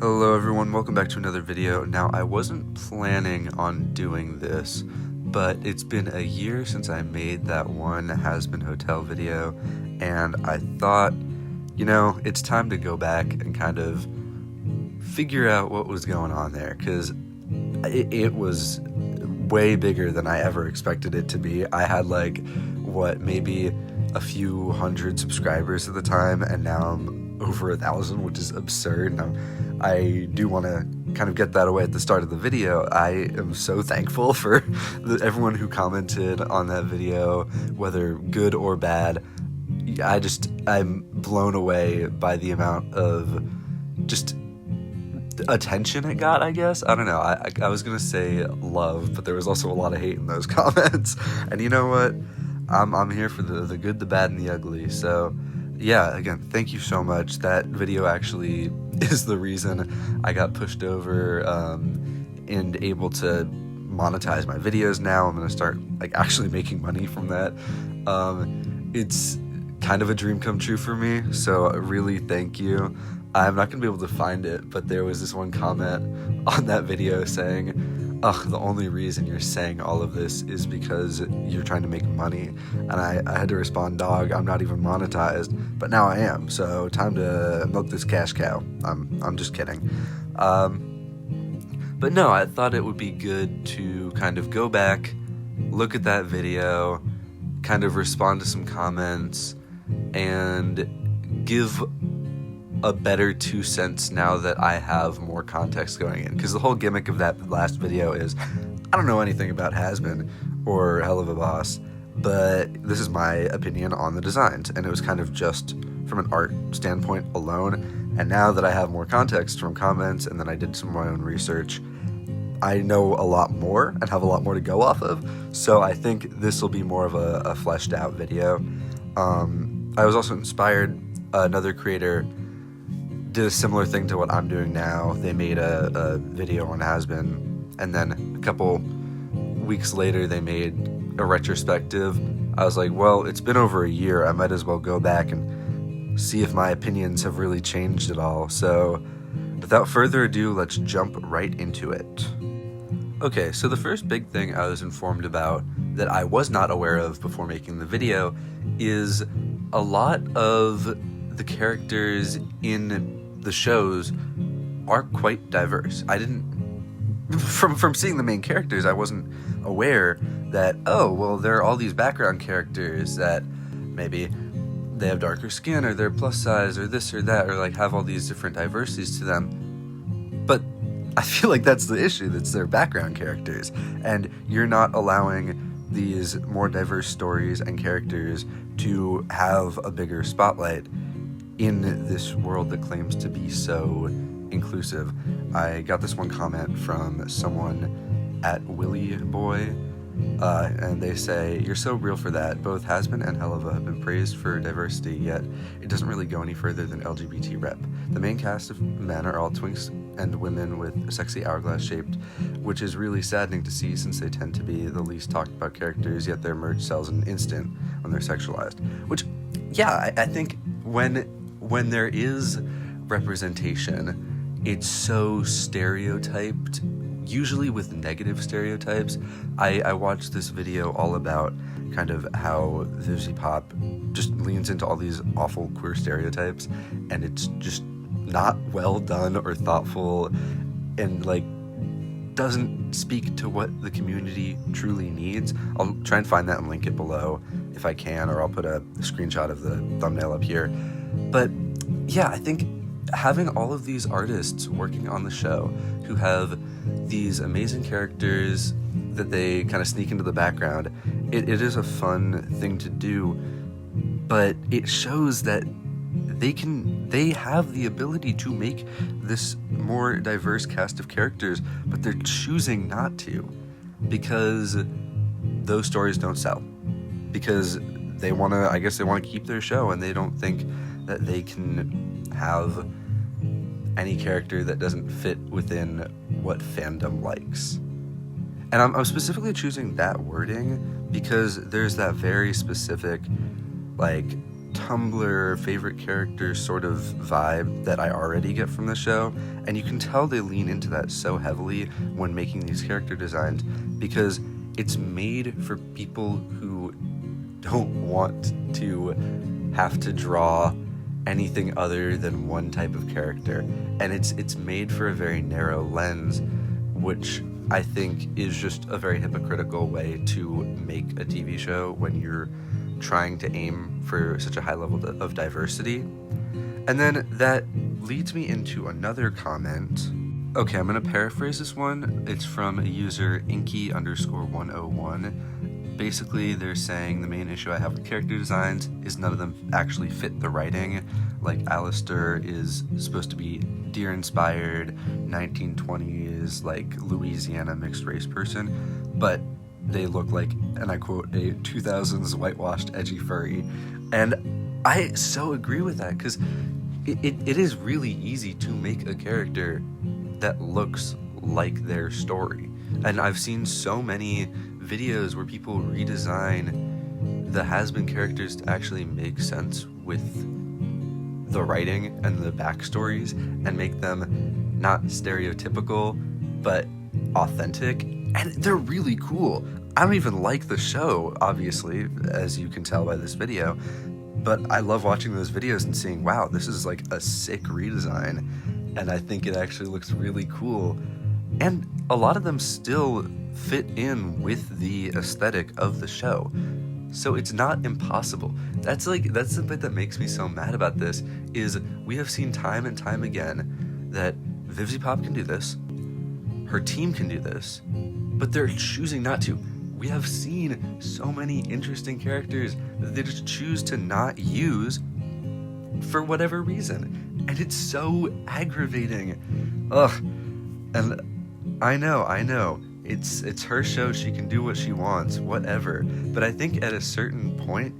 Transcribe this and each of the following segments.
Hello everyone, welcome back to another video. Now, I wasn't planning on doing this, but it's been a year since I made that one Has Been Hotel video, and I thought, it's time to go back and kind of figure out what was going on there, because it was way bigger than I ever expected it to be. I had maybe a few hundred subscribers at the time, and now I'm over 1,000, which is absurd. Now, I do want to kind of get that away at the start of the video. I am so thankful for everyone who commented on that video, whether good or bad. I'm blown away by the amount of just attention it got, I guess. I don't know. I was gonna say love, but there was also a lot of hate in those comments. And you know what? I'm here for the good, the bad, and the ugly. So yeah, again, thank you so much. That video actually is the reason I got pushed over and able to monetize my videos now. I'm gonna start actually making money from that. It's kind of a dream come true for me, so really thank you. I'm not gonna be able to find it, but there was this one comment on that video saying, "Ugh, the only reason you're saying all of this is because you're trying to make money." And I had to respond, "Dog, I'm not even monetized, but now I am, so time to milk this cash cow." I'm just kidding. But no, I thought it would be good to kind of go back, look at that video, kind of respond to some comments, and give a better 2 cents now that I have more context going in. Because the whole gimmick of that last video is, I don't know anything about Has Been or Hell of a Boss, but this is my opinion on the designs, and it was kind of just from an art standpoint alone. And now that I have more context from comments, and then I did some of my own research, I know a lot more and have a lot more to go off of. So I think this will be more of a fleshed out video. I was also inspired. Another creator did a similar thing to what I'm doing now. They made a video on Has Been, and then a couple weeks later they made a retrospective. I was like, well, it's been over a year, I might as well go back and see if my opinions have really changed at all. So without further ado, let's jump right into it. Okay, so the first big thing I was informed about that I was not aware of before making the video is a lot of the characters in the shows are quite diverse. I didn't, from seeing the main characters, I wasn't aware that, oh, well, there are all these background characters that maybe they have darker skin, or they're plus size, or this or that, or have all these different diversities to them. But I feel like that's the issue, that's their background characters, and you're not allowing these more diverse stories and characters to have a bigger spotlight in this world that claims to be so inclusive. I got this one comment from someone at Willy Boy, and they say, "You're so real for that. Both Has Been and Helava have been praised for diversity, yet it doesn't really go any further than LGBT rep. The main cast of men are all twinks and women with sexy hourglass shaped, which is really saddening to see since they tend to be the least talked about characters, yet their merch sells in an instant when they're sexualized." Which, yeah, I think when there is representation, it's so stereotyped, usually with negative stereotypes. I watched this video all about kind of how Vivziepop just leans into all these awful queer stereotypes, and it's just not well done or thoughtful, and doesn't speak to what the community truly needs. I'll try and find that and link it below if I can, or I'll put a screenshot of the thumbnail up here. But yeah, I think having all of these artists working on the show who have these amazing characters that they kind of sneak into the background, it is a fun thing to do, but it shows that they have the ability to make this more diverse cast of characters, but they're choosing not to, because those stories don't sell, because they want to keep their show, and they don't think that they can have any character that doesn't fit within what fandom likes. And I'm specifically choosing that wording because there's that very specific Tumblr favorite character sort of vibe that I already get from the show, and you can tell they lean into that so heavily when making these character designs, because it's made for people who don't want to have to draw anything other than one type of character, and it's made for a very narrow lens, which I think is just a very hypocritical way to make a TV show when you're trying to aim for such a high level of diversity. And then that leads me into another comment. Okay, I'm going to paraphrase this one. It's from a user Inky_101. Basically, they're saying the main issue I have with character designs is none of them actually fit the writing. Like, Alistair is supposed to be deer-inspired, 1920s, like, Louisiana mixed-race person, but they look like, and I quote, a 2000s whitewashed edgy furry. And I so agree with that, because it is really easy to make a character that looks like their story. And I've seen so many videos where people redesign the has-been characters to actually make sense with the writing and the backstories and make them not stereotypical but authentic, and they're really cool. I don't even like the show, obviously, as you can tell by this video, but I love watching those videos and seeing, wow, this is like a sick redesign, and I think it actually looks really cool. And a lot of them still fit in with the aesthetic of the show, so it's not impossible. That's the bit that makes me so mad about this, is we have seen time and time again that Vivziepop can do this, her team can do this, but they're choosing not to. We have seen so many interesting characters that they just choose to not use for whatever reason, and it's so aggravating. Ugh. And I know, it's her show, she can do what she wants, whatever, but I think at a certain point,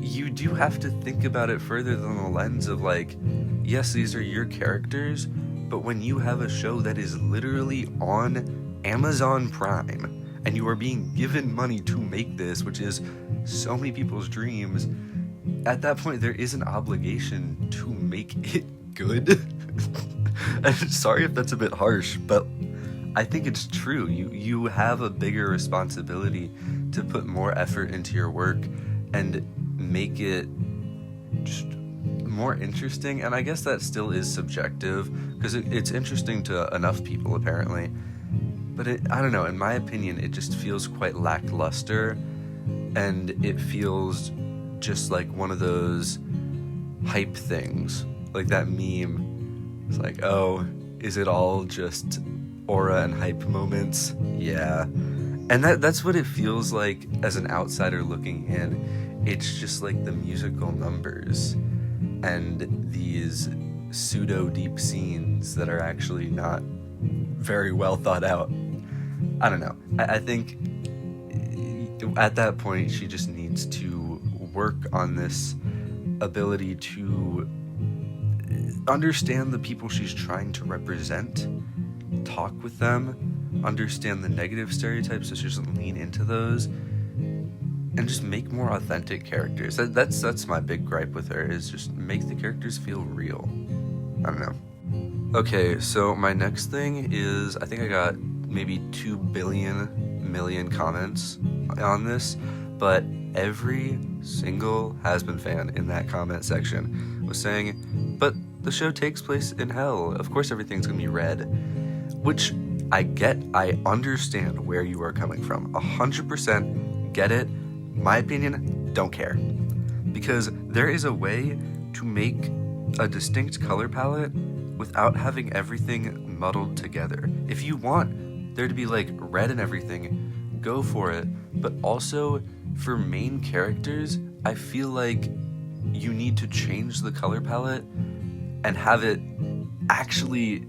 you do have to think about it further than the lens of, like, yes, these are your characters, but when you have a show that is literally on Amazon Prime, and you are being given money to make this, which is so many people's dreams, at that point there is an obligation to make it good. I'm sorry if that's a bit harsh, but I think it's true. You have a bigger responsibility to put more effort into your work and make it just more interesting. And I guess that still is subjective, because it's interesting to enough people apparently. But I don't know, in my opinion, it just feels quite lackluster, and it feels just like one of those hype things, like that meme. It's like, oh, is it all just aura and hype moments? Yeah. And that's what it feels like as an outsider looking in. It's just like the musical numbers and these pseudo deep scenes that are actually not very well thought out. I don't know. I think at that point she just needs to work on this ability to understand the people she's trying to represent, talk with them, understand the negative stereotypes so she doesn't lean into those, and just make more authentic characters. That's my big gripe with her, is just make the characters feel real. I don't know. Okay, so my next thing is, I think I got maybe 2 billion comments on this, but every single has-been fan in that comment section was saying, but the show takes place in hell, of course everything's gonna be red. Which I get, I understand where you are coming from, 100% get it. My opinion, don't care, because there is a way to make a distinct color palette without having everything muddled together. If you want there to be like red and everything, go for it, but also for main characters, I feel like you need to change the color palette and have it actually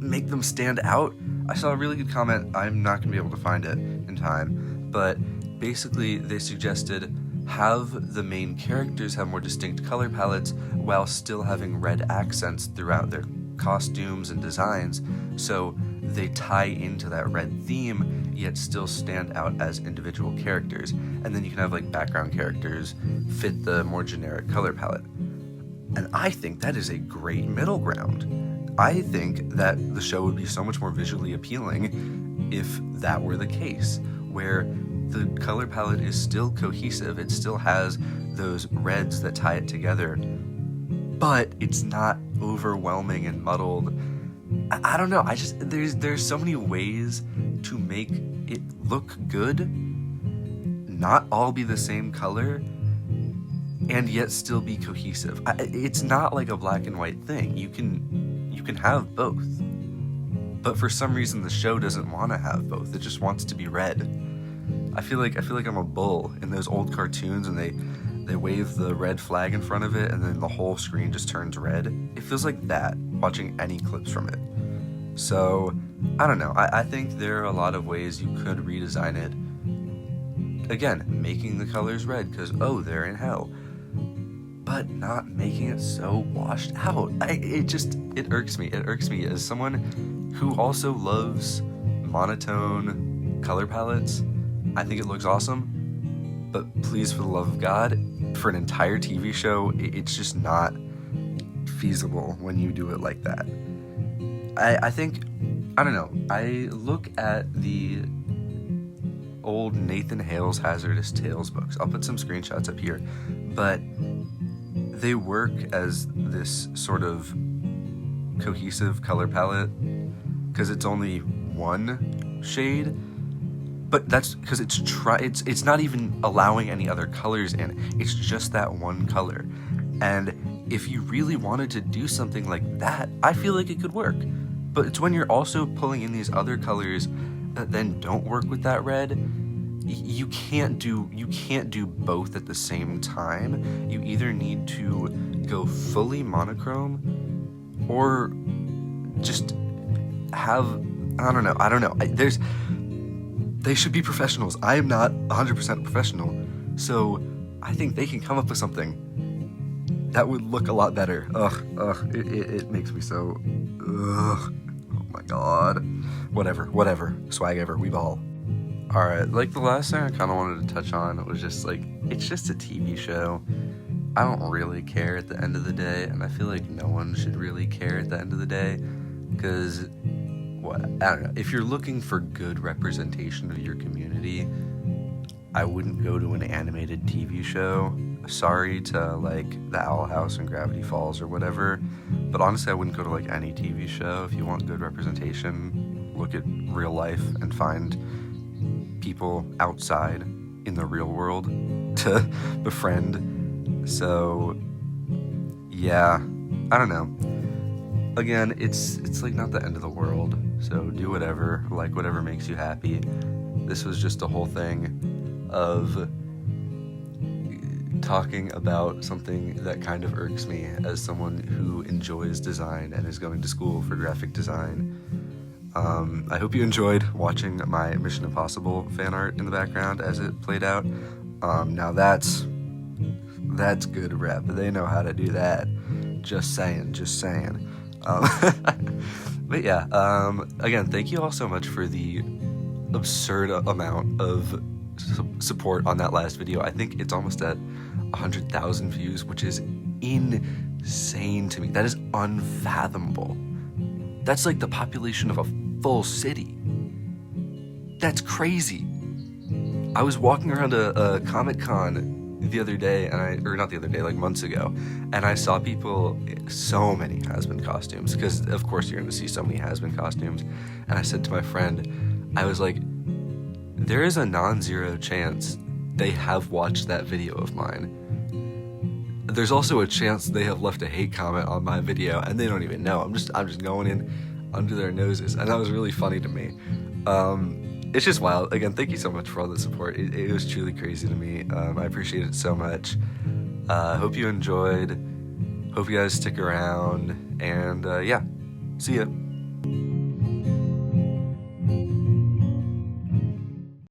make them stand out. I saw a really good comment, I'm not gonna be able to find it in time, but basically they suggested have the main characters have more distinct color palettes while still having red accents throughout their costumes and designs, so they tie into that red theme, yet still stand out as individual characters. And then you can have like background characters fit the more generic color palette. And I think that is a great middle ground. I think that the show would be so much more visually appealing if that were the case, where the color palette is still cohesive, it still has those reds that tie it together, but it's not overwhelming and muddled. I don't know, there's so many ways to make it look good, not all be the same color, and yet still be cohesive. It's not like a black and white thing. You can have both, but for some reason the show doesn't want to have both. It just wants to be red. I feel like I'm a bull in those old cartoons, and they wave the red flag in front of it, and then the whole screen just turns red. It feels like that watching any clips from it. So I don't know. I think there are a lot of ways you could redesign it. Again, making the colors red because they're in hell, but not making it so washed out. It irks me. It irks me as someone who also loves monotone color palettes. I think it looks awesome, but please, for the love of God, for an entire TV show, it's just not feasible when you do it like that. I think, I don't know, I look at the old Nathan Hale's Hazardous Tales books. I'll put some screenshots up here, but they work as this sort of cohesive color palette because it's only one shade, but that's because it's not even allowing any other colors in. It's just that one color. And if you really wanted to do something like that, I feel like it could work. But it's when you're also pulling in these other colors that then don't work with that red. You can't do both at the same time. You either need to go fully monochrome or just have, I don't know. They should be professionals. I am not 100% professional. So I think they can come up with something that would look a lot better. It makes me so, oh my God. Whatever, swag ever, we ball. Alright, like the last thing I kind of wanted to touch on was just like, it's just a TV show. I don't really care at the end of the day, and I feel like no one should really care at the end of the day, because, I don't know, if you're looking for good representation of your community, I wouldn't go to an animated TV show. Sorry to, like, the Owl House and Gravity Falls or whatever, but honestly, I wouldn't go to, like, any TV show. If you want good representation, look at real life and find people outside in the real world to befriend. So, yeah, I don't know. Again, it's like not the end of the world, so do whatever, like whatever makes you happy. This was just a whole thing of talking about something that kind of irks me as someone who enjoys design and is going to school for graphic design. I hope you enjoyed watching my Mission Impossible fan art in the background as it played out. Now that's good rep. They know how to do that. Just saying. But yeah, again, thank you all so much for the absurd amount of support on that last video. I think it's almost at 100,000 views, which is insane to me. That is unfathomable. That's like the population of a full city. That's crazy. I was walking around a Comic-Con the other day, like months ago, and I saw people, so many has-been costumes, because of course you're going to see so many has-been costumes, and I said to my friend, I was like, there is a non-zero chance they have watched that video of mine. There's also a chance they have left a hate comment on my video, and they don't even know. I'm just going in under their noses, and that was really funny to me. It's just wild. Again, thank you so much for all the support. It was truly crazy to me. I appreciate it so much. Hope you enjoyed. Hope you guys stick around. And yeah, see ya.